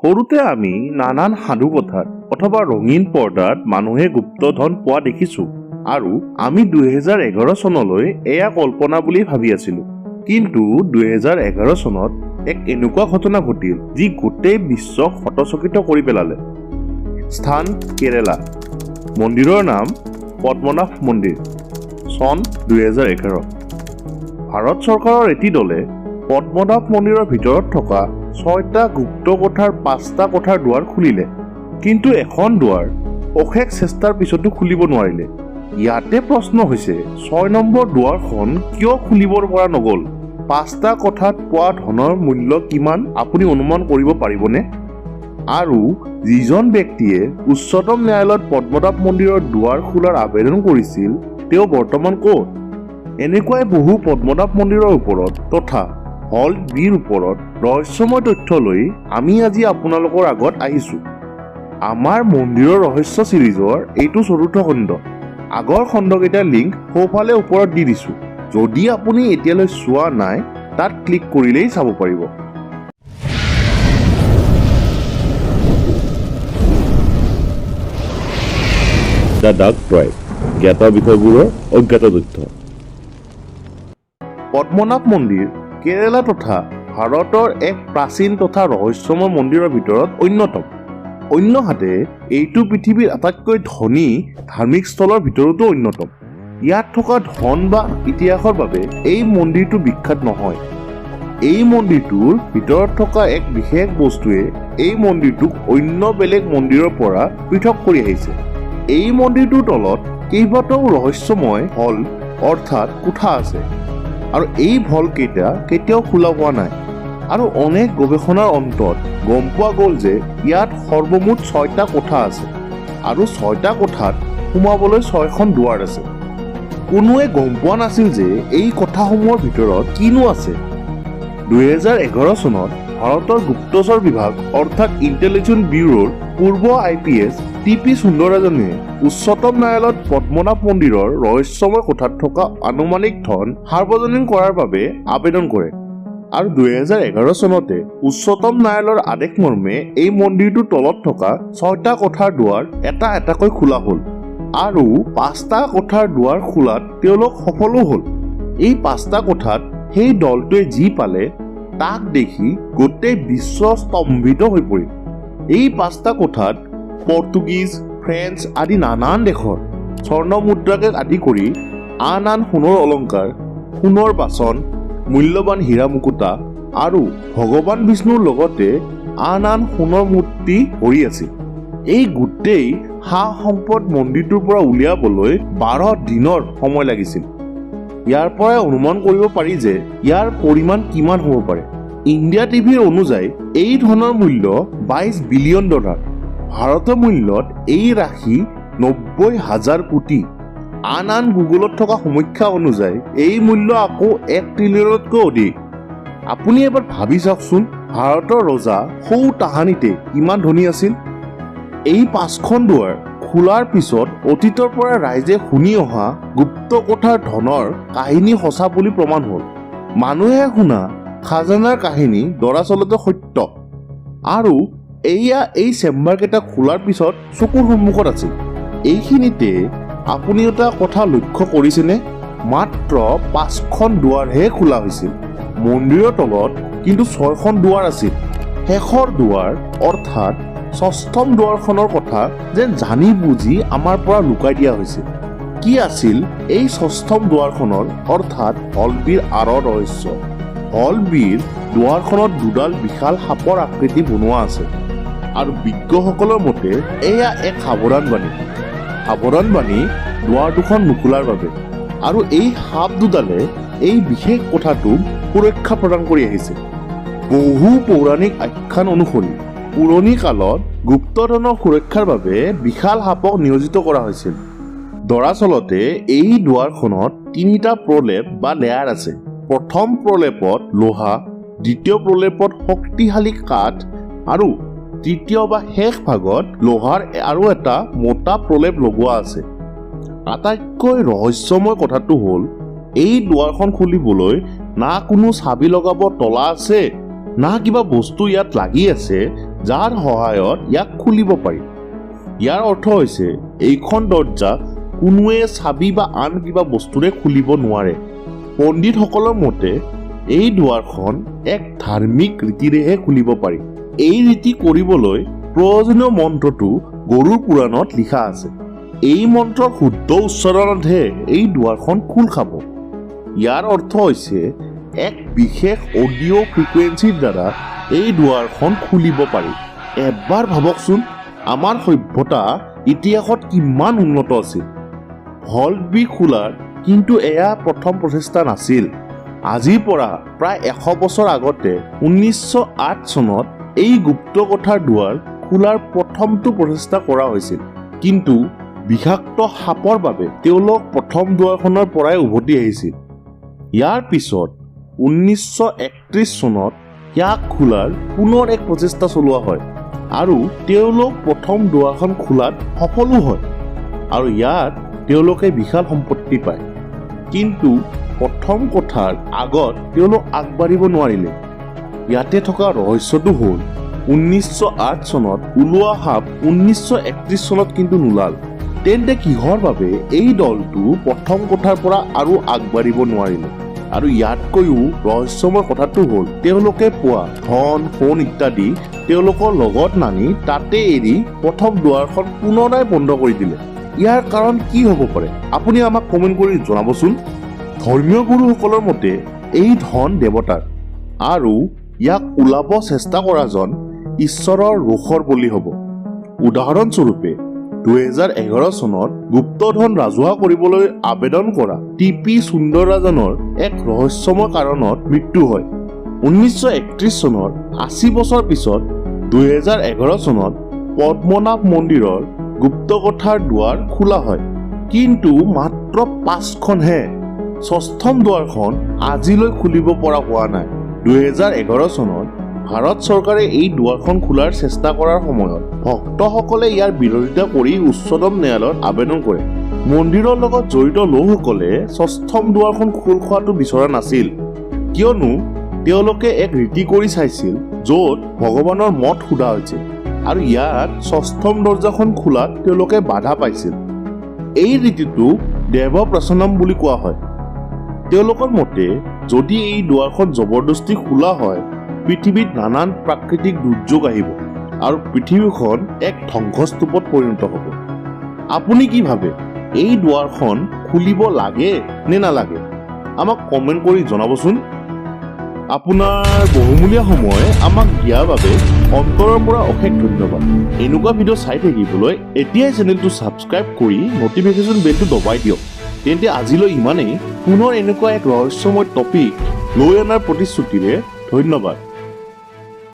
সৰুতে আমি নানান সাধু কথাত অথবা ৰঙীন পৰ্দাত মানুহে গুপ্তধন পোৱা দেখিছো আৰু আমি 2011 চনলৈ এয়া কল্পনা বুলি ভাবি আছিলো। কিন্তু 2011 চনত এক এনেকুৱা ঘটনা ঘটিল যি গোটেই বিশ্বক হতচকিত কৰি পেলালে। স্থান কেৰেলা, মন্দিৰৰ নাম পদ্মনাভ মন্দিৰ, চন 2011। ভাৰত চৰকাৰৰ এটি দলে পদ্মনাভ মন্দিৰৰ ভিতৰত থকা 6টা গুপ্ত কোঠাৰ 5টা কোঠাৰ দুৱাৰ খুলিলে, কিন্তু এখন দুৱাৰ অশেষ চেষ্টাৰ পিছতো খুলিব নোৱাৰিলে। ইয়াতে প্ৰশ্ন হৈছে 6 নম্বৰ দুৱাৰখন কিয় খুলিব পৰা নগ'ল? 5টা কোঠাত পোৱা ধনৰ মূল্য কিমান আপুনি অনুমান কৰিব পাৰিবনে? আৰু যিজন ব্যক্তিয়ে উচ্চতম ন্যায়ালয়ত পদ্মনাভ মন্দিৰৰ দুৱাৰ খোলাৰ আবেদন কৰিছিল তেওঁ বৰ্তমান ক'ত? এনেকুৱাই বহু পদ্মনাভ মন্দিৰৰ ওপৰত তথা হল বিৰ ওপৰত ৰহস্যময় তথ্য লৈ আমি আজি আপোনালোকৰ আগত আহিছো। আমাৰ মন্দিৰৰ ৰহস্য সিৰিজৰ এইটো 4ৰ্থ খণ্ড। আগৰ খণ্ডকেইটাৰ লিংক সোঁফালে ওপৰত দি দিছো। যদি আপুনি এতিয়ালৈ চোৱা নাই তাত ক্লিক কৰিলেই চাব পাৰিব। দ্য ডাৰ্ক ট্ৰাইব, জ্ঞাত বিষয়বোৰৰ অজ্ঞাত তথ্য। পদ্মনাভ মন্দিৰ কেৰেলা তথা ভাৰতৰ এক প্ৰাচীন তথা ৰহস্যময় মন্দিৰৰ ভিতৰত অন্যতম। অন্যহাতে এইটো পৃথিৱীৰ আটাইতকৈ ধনী ধাৰ্মিক স্থলৰ ভিতৰতো অন্যতম। ইয়াত থকা ধন বা ইতিহাসৰ বাবে এই মন্দিৰটো বিখ্যাত নহয়। এই মন্দিৰটোৰ ভিতৰত থকা এক বিশেষ বস্তুৱে এই মন্দিৰটোক অন্য বেলেগ মন্দিৰৰ পৰা পৃথক কৰি আহিছে। এই মন্দিৰটোৰ তলত কেইবাটাও ৰহস্যময় হল অৰ্থাৎ কোঠা আছে আৰু এই ভল কেতিয়াও খোলা হোৱা নাই। আৰু অনেক গৱেষণাৰ অন্তত গম পোৱা গ'ল যে ইয়াত সৰ্বমুঠ 6টা কোঠা আছে আৰু 6টা কোঠাত সোমাবলৈ 6খন দুৱাৰ আছে। কোনোৱে গম পোৱা নাছিল যে এই কোঠাসমূহৰ ভিতৰত কিনো আছে। 2011 চনত ভাৰতৰ গুপ্তচৰ বিভাগ অৰ্থাৎ ইণ্টেলিজেন্স ব্যুৰোৰ পূৰ্ব IPS TP সুন্দৰাজনে উচ্চতম ন্যায়ালয়ত পদ্মনাভ মন্দিৰৰ ৰহস্যময় কোঠাত থকা আনুমানিক ধন সাৰ্বজনীন কৰাৰ বাবে আবেদন কৰে আৰু 2011 চনতে উচ্চতম ন্যায়ালয়ৰ আদেশ মৰ্মে এই মন্দিৰটোৰ তলত থকা 6টা কোঠাৰ দুৱাৰ এটা এটাকৈ খোলা হ'ল আৰু 5টা কোঠাৰ দুৱাৰ খোলাত তেওঁলোক সফলো হ'ল। এই 5টা কোঠাত সেই দলটোৱে যি পালে তাক দেখি গোটেই বিশ্ব স্তম্ভিত হৈ পৰিল। এই 5টা কোঠাত পৰ্তুগীজ, ফ্ৰেঞ্চ আদি নানান দেশৰ স্বৰ্ণ মুদ্ৰাকে আদি কৰি আন সোণৰ অলংকাৰ, সোণৰ বাচন, মূল্যৱান হীৰা মুকুতা আৰু ভগৱান বিষ্ণুৰ লগতে আন সোণৰ মূৰ্তি ভৰি আছিল। এই গোটেই সা সম্পদ মন্দিৰটোৰ পৰা উলিয়াবলৈ 12 দিনৰ সময় লাগিছিল। ইয়াৰ পৰাই অনুমান কৰিব পাৰি যে ইয়াৰ পৰিমাণ কিমান হ'ব পাৰে। ইণ্ডিয়া টিভিৰ অনুযায়ী এই ধনৰ মূল্য $22 বিলিয়ন। ভাৰতৰ মূল্যত এই ৰাশি 90,000 কোটি। আন গুগলত থকা সমীক্ষা অনুযায়ী এই মূল্য আকৌ 1 ট্ৰিলিয়নতকৈ অধিক। আপুনি এবাৰ ভাবি চাওকচোন, ভাৰতৰ ৰজা সৌ তাহানিতে কিমান ধনী আছিল। এই 5খন দুৱাৰ খোলাৰ পিছত অতীতৰ পৰা ৰাইজে শুনি অহা গুপ্ত কোঠাৰ ধনৰ কাহিনী সঁচা বুলি প্ৰমাণ হ'ল। মানুহে শুনা খাজানাৰ কাহিনী দৰাচলতে সত্য। আৰু এয়া এই চেম্বাৰকেইটা খোলাৰ পিছত চকুৰ সন্মুখত আছিল। এইখিনিতে আপুনি এটা কথা লক্ষ্য কৰিছেনে? মাত্ৰ 5খন দুৱাৰহে খোলা হৈছিল। মন্দিৰৰ তলত কিন্তু 6খন দুৱাৰ আছিল। শেষৰ দুৱাৰ অৰ্থাৎ 6ম দুৱাৰখনৰ কথা যেন জানি বুজি আমাৰ পৰা লুকাই দিয়া হৈছিল। কি আছিল এই 6ম দুৱাৰখনৰ অৰ্থাৎ হল বিৰ আঁৰৰ ৰহস্য? হল বিৰ দুৱাৰখনত দুডাল বিশাল সাপৰ আকৃতি বনোৱা আছে আৰু বিজ্ঞসকলৰ মতে এয়া এক সাৱধানবাণী দুৱাৰ দুখন নুখোলাৰ বাবে। আৰু এই সাপ দুডালে এই বিশেষ কোঠাটোক সুৰক্ষা প্ৰদান কৰি আহিছে। বহু পৌৰাণিক আখ্যান অনুসৰি পুৰণি কালত গুপ্তধনৰ সুৰক্ষাৰ বাবে বিশাল সাপক নিয়োজিত কৰা হৈছিল। দৰাচলতে এই দুৱাৰখনত 3টা প্ৰলেপ বা লেয়াৰ আছে। প্ৰথম প্ৰলেপত লোহা, দ্বিতীয় প্ৰলেপত শক্তিশালী কাঠ আৰু তৃতীয় বা শেষ ভাগত লোহাৰ আৰু এটা মোটা প্ৰলেপ লগোৱা আছে। আটাইতকৈ ৰহস্যময় কথাটো হ'ল এই দুৱাৰখন খুলিবলৈ না কোনো চাবি লগাব তলা আছে, না কিবা বস্তু ইয়াত লাগি আছে যাৰ সহায়ত ইয়াক খুলিব পাৰি। ইয়াৰ অৰ্থ হৈছে এইখন দৰ্জা কোনোৱে চাবি বা আন কিবা বস্তুৰে খুলিব নোৱাৰে। পণ্ডিতসকলৰ মতে এই দুৱাৰখন এক ধাৰ্মিক ৰীতিৰেহে খুলিব পাৰি। এই ৰীতি কৰিবলৈ প্ৰয়োজনীয় মন্ত্ৰটো গৰুৰ পুৰাণত লিখা আছে। এই মন্ত্ৰৰ শুদ্ধ উচ্চাৰণতহে এই দুৱাৰখন খোল খাব। ইয়াৰ অৰ্থ হৈছে এক বিশেষ অডিঅ' ফ্ৰিকুৱেঞ্চিৰ দ্বাৰা এই দুৱাৰখন খুলিব পাৰি। এবাৰ ভাবকচোন, আমাৰ সভ্যতা ইতিহাসত কিমান উন্নত আছিল। ভল্ট বি খোলাৰ কিন্তু এয়া প্ৰথম প্ৰচেষ্টা নাছিল। আজিৰ পৰা প্ৰায় 100 বছৰ আগতে 1908 চনত এই গুপ্ত কোঠাৰ দুৱাৰ খোলাৰ প্ৰথমটো প্ৰচেষ্টা কৰা হৈছিল। কিন্তু বিষাক্ত সাপৰ বাবে তেওঁলোক প্ৰথম দুৱাৰখনৰ পৰাই উভতি আহিছিল। ইয়াৰ পিছত 1931 চনত ইয়াক খোলাৰ পুনৰ এক প্ৰচেষ্টা চলোৱা হয় আৰু তেওঁলোক প্ৰথম দুৱাৰখন খোলাত সফলো হয় আৰু ইয়াত তেওঁলোকে বিশাল সম্পত্তি পায়। কিন্তু প্ৰথম কোঠাৰ আগত তেওঁলোক আগবাঢ়িব নোৱাৰিলে। ইয়াতে থকা ৰহস্যটো হ'ল 1908 চনত ওলোৱা সাপ 1931 চনত কিন্তু নোলাল। তেন্তে কিহৰ বাবে এই দলটো প্ৰথম কোঠাৰ পৰা আৰু আগবাঢ়িব নোৱাৰিলে? আৰু ইয়াতকৈও ৰহস্যময় কথাটো হ'ল তেওঁলোকে পোৱা ধন, সোণ ইত্যাদি তেওঁলোকৰ লগত নানি তাতে এৰি প্ৰথম দুৱাৰখন পুনৰাই বন্ধ কৰি দিলে। ইয়াৰ কাৰণ কি হ'ব পাৰে? আপুনি আমাক কমেণ্ট কৰি জনাবচোন। ধৰ্মীয় গুৰুসকলৰ মতে এই ধন দেৱতাৰ আৰু ইয়াক ওলাব চেষ্টা কৰাজন ঈশ্বৰৰ ৰোষৰ বলি হ'ব। উদাহৰণস্বৰূপে 2011 চনত গুপ্তধন ৰাজহুৱা কৰিবলৈ আবেদন কৰা টিপি সুন্দৰৰাজনৰ এক ৰহস্যময় কাৰণত মৃত্যু হয়। 1931 চনৰ 80 বছৰ পিছত 2011 চনত পদ্মনাভ মন্দিৰৰ গুপ্ত কোঠাৰ দুৱাৰ খোলা হয়, কিন্তু মাত্ৰ 5খনহে। ষষ্ঠম দুৱাৰখন আজিলৈ খুলিব পৰা হোৱা নাই। 2011 চনত ভাৰত চৰকাৰে এই দুৱাৰখন খোলাৰ চেষ্টা কৰাৰ সময়ত ভক্তসকলে ইয়াৰ বিৰোধিতা কৰি উচ্চতম ন্যায়ালয়ত আবেদন কৰে। মন্দিৰৰ লগত জড়িত লোকসকলে ষষ্ঠম দুৱাৰখন খোল খোৱাটো বিচৰা নাছিল, কিয়নো তেওঁলোকে এক ৰীতি কৰি চাইছিল য'ত ভগৱানৰ মত সোধা হৈছিল আৰু ইয়াত ষষ্ঠম দৰ্জাখন খোলাত তেওঁলোকে বাধা পাইছিল। এই ৰীতিটোক দেৱপ্ৰচনম বুলি কোৱা হয়। তেওঁলোকৰ মতে যদি এই দুৱাৰখন জবৰদস্তি খোলা হয়, পৃথিৱীত নানান প্ৰাকৃতিক দুৰ্যোগ আহিব আৰু পৃথিৱীখন এক ধ্বংসস্তূপত পৰিণত হ'ব। আপুনি কি ভাবে? এই দুৱাৰখন খুলিব লাগে নে নালাগে? আমাক কমেণ্ট কৰি জনাবচোন। আপোনাৰ বহুমূলীয়া সময় আমাক দিয়াৰ বাবে অন্তৰৰ পৰা অশেষ ধন্যবাদ। এনেকুৱা ভিডিঅ' চাই থাকিবলৈ এতিয়াই চেনেলটো ছাবস্ক্ৰাইব কৰি নটিফিকেশ্যন বেলটো দবাই দিয়ক। তেন্তে আজিলৈ ইমানেই। পুনৰ এনেকুৱা এক ৰহস্যময় টপিক লৈ অনাৰ প্ৰতিশ্ৰুতিৰে ধন্যবাদ।